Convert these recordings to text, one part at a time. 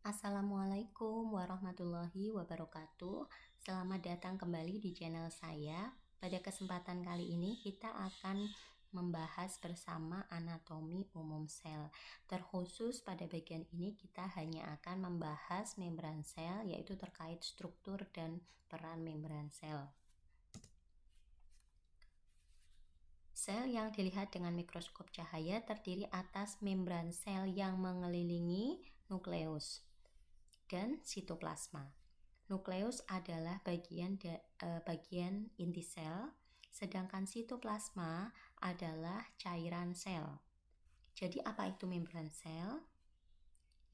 Assalamualaikum warahmatullahi wabarakatuh. Selamat datang kembali di channel saya. Pada kesempatan kali ini kita akan membahas bersama anatomi umum sel. Terkhusus pada bagian ini kita hanya akan membahas membran sel, yaitu terkait struktur dan peran membran sel. Sel yang dilihat dengan mikroskop cahaya terdiri atas membran sel yang mengelilingi nukleus dan sitoplasma. Nukleus adalah bagian inti sel, sedangkan sitoplasma adalah cairan sel. Jadi apa itu membran sel?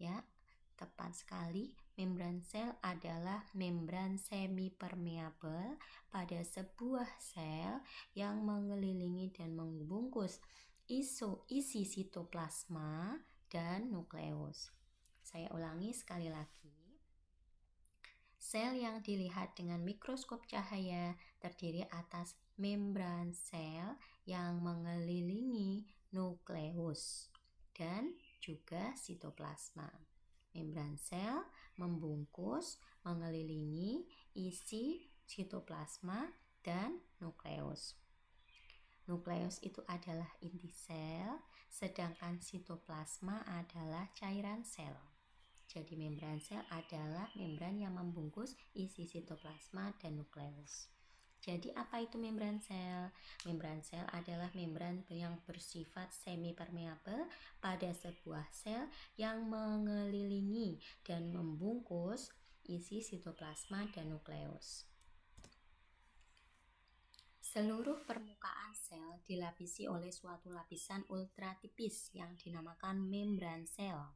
Ya, tepat sekali. Membran sel adalah membran semipermeabel pada sebuah sel yang mengelilingi dan membungkus isi sitoplasma dan nukleus. Saya ulangi sekali lagi. Sel yang dilihat dengan mikroskop cahaya terdiri atas membran sel yang mengelilingi nukleus dan juga sitoplasma. Membran sel membungkus, mengelilingi isi sitoplasma dan nukleus. Nukleus itu adalah inti sel, sedangkan sitoplasma adalah cairan sel. Jadi membran sel adalah membran yang membungkus isi sitoplasma dan nukleus. Jadi apa itu membran sel? Membran sel adalah membran yang bersifat semipermeabel pada sebuah sel yang mengelilingi dan membungkus isi sitoplasma dan nukleus. Seluruh permukaan sel dilapisi oleh suatu lapisan ultratipis yang dinamakan membran sel.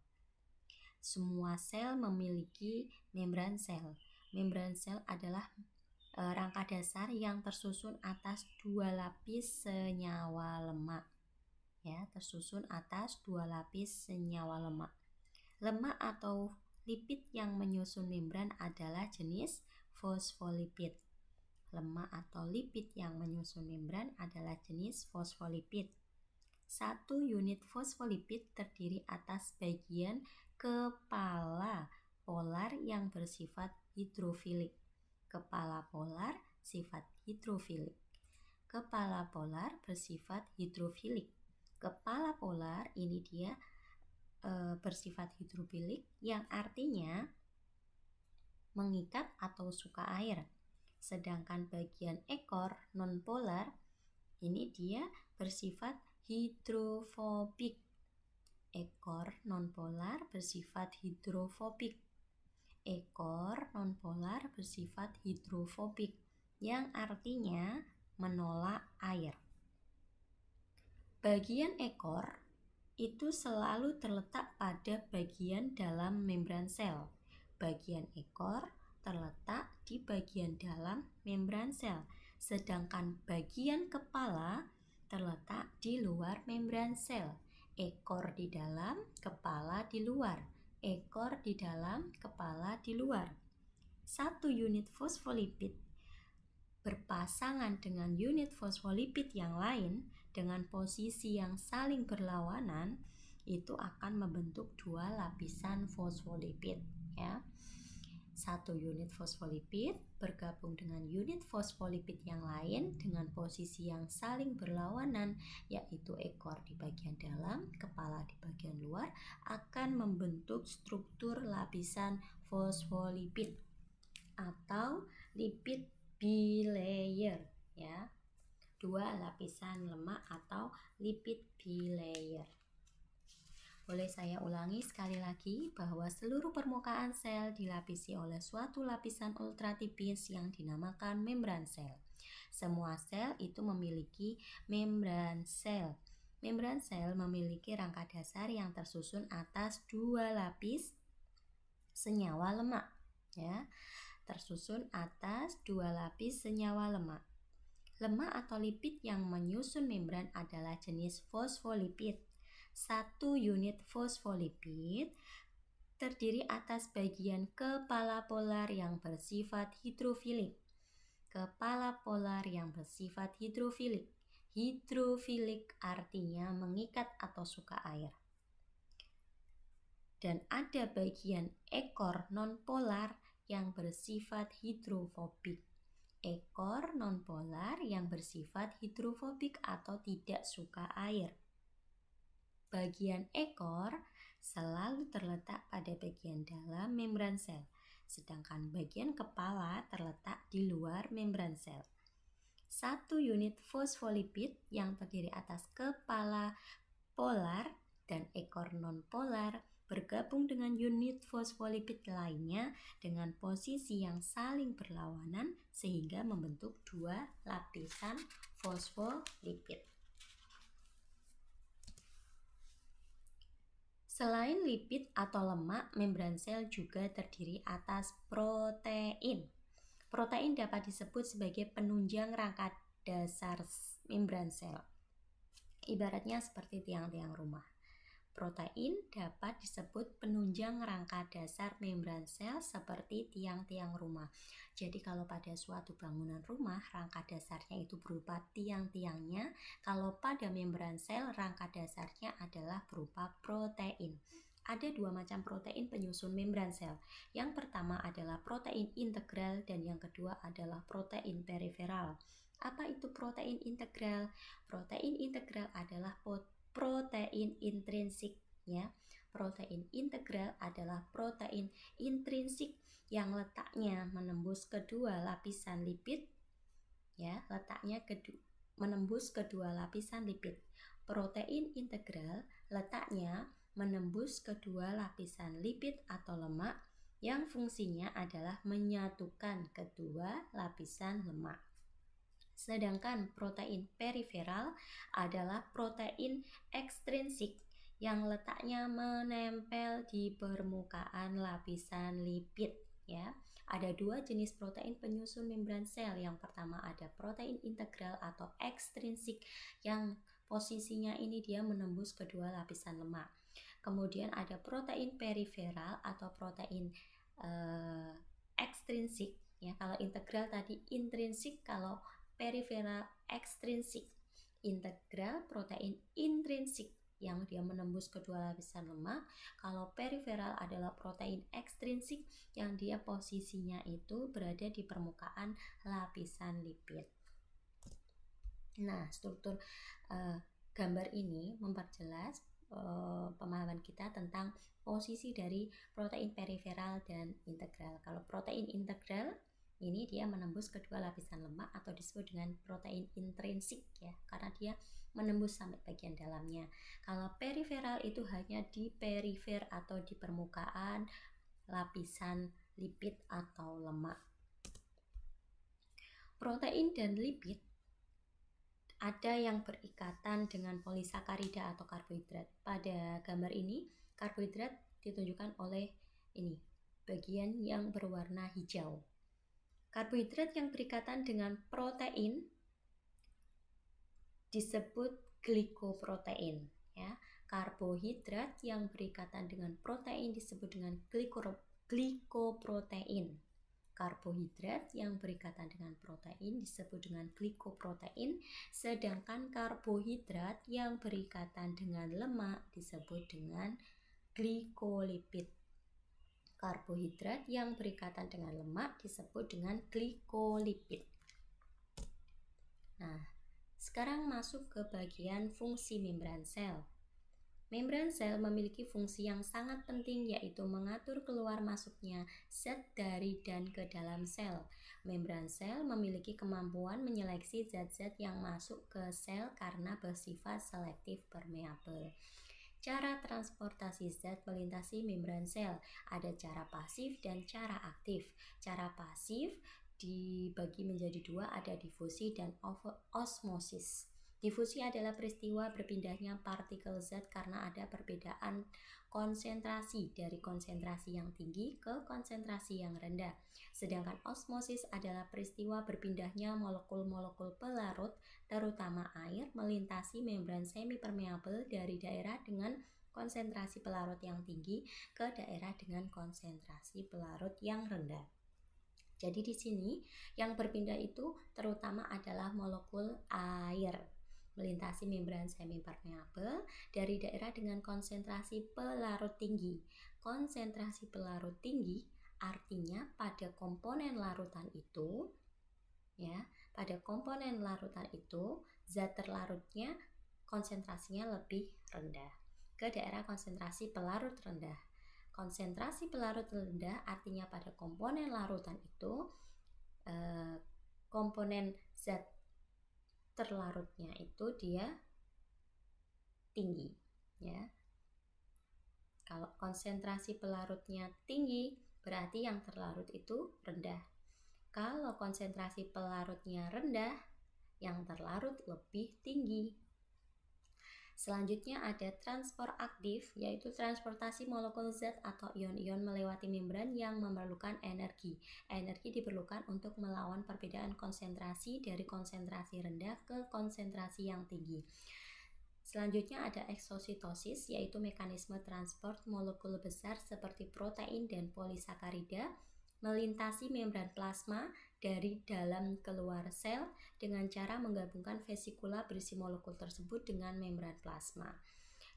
Semua sel memiliki membran sel. Membran sel adalah rangka dasar yang tersusun atas dua lapis senyawa lemak. Ya, tersusun atas dua lapis senyawa lemak. Lemak atau lipid yang menyusun membran adalah jenis fosfolipid. Lemak atau lipid yang menyusun membran adalah jenis fosfolipid. Satu unit fosfolipid terdiri atas bagian kepala polar yang bersifat hidrofilik. Kepala polar sifat hidrofilik. Kepala polar bersifat hidrofilik. Kepala polar ini dia bersifat hidrofilik yang artinya mengikat atau suka air. Sedangkan bagian ekor nonpolar ini dia bersifat hidrofobik. Ekor nonpolar bersifat hidrofobik. Ekor nonpolar bersifat hidrofobik yang artinya menolak air. Bagian ekor itu selalu terletak pada bagian dalam membran sel. Bagian ekor terletak di bagian dalam membran sel, sedangkan bagian kepala terletak di luar membran sel. Ekor di dalam, kepala di luar. Ekor di dalam, kepala di luar. Satu unit fosfolipid berpasangan dengan unit fosfolipid yang lain dengan posisi yang saling berlawanan, itu akan membentuk dua lapisan fosfolipid, ya. Satu unit fosfolipid bergabung dengan unit fosfolipid yang lain dengan posisi yang saling berlawanan, yaitu ekor di bagian dalam, kepala di bagian luar, akan membentuk struktur lapisan fosfolipid atau lipid bilayer, ya. Dua lapisan lemak atau lipid bilayer. Boleh saya ulangi sekali lagi bahwa seluruh permukaan sel dilapisi oleh suatu lapisan ultratipis yang dinamakan membran sel. Semua sel itu memiliki membran sel. Membran sel memiliki rangka dasar yang tersusun atas dua lapis senyawa lemak, ya. Tersusun atas dua lapis senyawa lemak. Lemak atau lipid yang menyusun membran adalah jenis fosfolipid. Satu unit fosfolipid terdiri atas bagian kepala polar yang bersifat hidrofilik. Kepala polar yang bersifat hidrofilik. Hidrofilik artinya mengikat atau suka air. dan ada bagian ekor nonpolar yang bersifat hidrofobik. Ekor nonpolar yang bersifat hidrofobik atau tidak suka air. Bagian ekor selalu terletak pada bagian dalam membran sel, sedangkan bagian kepala terletak di luar membran sel. Satu unit fosfolipid yang terdiri atas kepala polar dan ekor nonpolar bergabung dengan unit fosfolipid lainnya dengan posisi yang saling berlawanan sehingga membentuk dua lapisan fosfolipid. Selain lipid atau lemak, membran sel juga terdiri atas protein. Protein dapat disebut sebagai penunjang rangka dasar membran sel. Ibaratnya seperti tiang-tiang rumah. Protein dapat disebut penunjang rangka dasar membran sel seperti tiang-tiang rumah. Jadi kalau pada suatu bangunan rumah, rangka dasarnya itu berupa tiang-tiangnya. Kalau pada membran sel, rangka dasarnya adalah berupa protein. Ada dua macam protein penyusun membran sel. Yang pertama adalah protein integral dan yang kedua adalah protein periferal. Apa itu protein integral? Protein integral adalah protein intrinsik, ya. Protein integral adalah protein intrinsik yang letaknya menembus kedua lapisan lipid, ya, menembus kedua lapisan lipid. Protein integral letaknya menembus kedua lapisan lipid atau lemak yang fungsinya adalah menyatukan kedua lapisan lemak. Sedangkan protein periferal adalah protein ekstrinsik yang letaknya menempel di permukaan lapisan lipid, ya. Ada dua jenis protein penyusun membran sel. Yang pertama ada protein integral atau ekstrinsik yang posisinya ini dia menembus kedua lapisan lemak. Kemudian ada protein periferal atau protein ekstrinsik, ya. Kalau integral tadi intrinsik, kalau periferal ekstrinsik. Integral protein intrinsik yang dia menembus kedua lapisan lemak. Kalau periferal adalah protein ekstrinsik yang dia posisinya itu berada di permukaan lapisan lipid. Nah, struktur gambar ini memperjelas pemahaman kita tentang posisi dari protein periferal dan integral. Kalau protein integral ini dia menembus kedua lapisan lemak atau disebut dengan protein intrinsik, ya, karena dia menembus sampai bagian dalamnya. Kalau periferal itu hanya di perifer atau di permukaan lapisan lipid atau lemak. Protein dan lipid ada yang berikatan dengan polisakarida atau karbohidrat. Pada gambar ini, karbohidrat ditunjukkan oleh ini, bagian yang berwarna hijau. Karbohidrat yang berikatan dengan protein disebut glikoprotein, ya. Karbohidrat yang berikatan dengan protein disebut dengan glikoprotein. Karbohidrat yang berikatan dengan protein disebut dengan glikoprotein, sedangkan karbohidrat yang berikatan dengan lemak disebut dengan glikolipid. Karbohidrat yang berikatan dengan lemak disebut dengan glikolipid. Nah, sekarang masuk ke bagian fungsi membran sel. Membran sel memiliki fungsi yang sangat penting, yaitu mengatur keluar masuknya zat dari dan ke dalam sel. Membran sel memiliki kemampuan menyeleksi zat-zat yang masuk ke sel karena bersifat selektif permeabel. Cara transportasi zat melintasi membran sel. Ada cara pasif dan cara aktif. Cara pasif dibagi menjadi dua, ada difusi dan osmosis. Difusi adalah peristiwa berpindahnya partikel zat karena ada perbedaan konsentrasi dari konsentrasi yang tinggi ke konsentrasi yang rendah. Sedangkan osmosis adalah peristiwa berpindahnya molekul-molekul pelarut, terutama air, melintasi membran semipermeabel dari daerah dengan konsentrasi pelarut yang tinggi ke daerah dengan konsentrasi pelarut yang rendah. Jadi di sini yang berpindah itu terutama adalah molekul air. melintasi membran semi-permeabel dari daerah dengan konsentrasi pelarut tinggi. Konsentrasi pelarut tinggi artinya pada komponen larutan itu, ya, pada komponen larutan itu zat terlarutnya konsentrasinya lebih rendah ke daerah konsentrasi pelarut rendah. Konsentrasi pelarut rendah artinya pada komponen larutan itu komponen zat terlarutnya itu dia tinggi, ya. Kalau konsentrasi pelarutnya tinggi, berarti yang terlarut itu rendah. Kalau konsentrasi pelarutnya rendah, yang terlarut lebih tinggi. Selanjutnya ada transport aktif, yaitu transportasi molekul zat atau ion-ion melewati membran yang memerlukan energi. Energi diperlukan untuk melawan perbedaan konsentrasi dari konsentrasi rendah ke konsentrasi yang tinggi. Selanjutnya ada eksositosis, yaitu mekanisme transport molekul besar seperti protein dan polisakarida melintasi membran plasma dari dalam keluar sel dengan cara menggabungkan vesikula berisi molekul tersebut dengan membran plasma.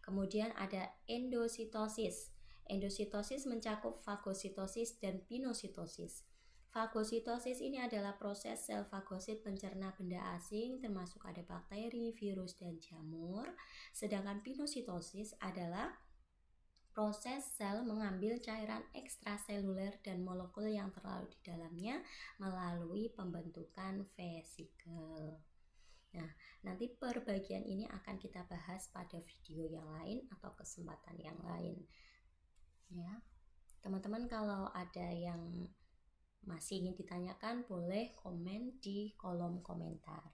Kemudian ada endositosis. Endositosis mencakup fagositosis dan pinositosis. Fagositosis ini adalah proses sel fagosit mencerna benda asing termasuk ada bakteri, virus, dan jamur. Sedangkan pinositosis adalah proses sel mengambil cairan ekstraseluler dan molekul yang terlarut di dalamnya melalui pembentukan vesikel. Nah, nanti perbagian ini akan kita bahas pada video yang lain atau kesempatan yang lain. Ya, teman-teman kalau ada yang masih ingin ditanyakan boleh komen di kolom komentar.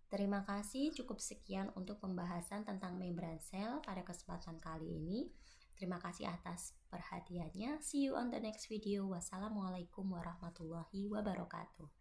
Terima kasih, cukup sekian untuk pembahasan tentang membran sel pada kesempatan kali ini. Terima kasih atas perhatiannya. See you on the next video. Wassalamualaikum warahmatullahi wabarakatuh.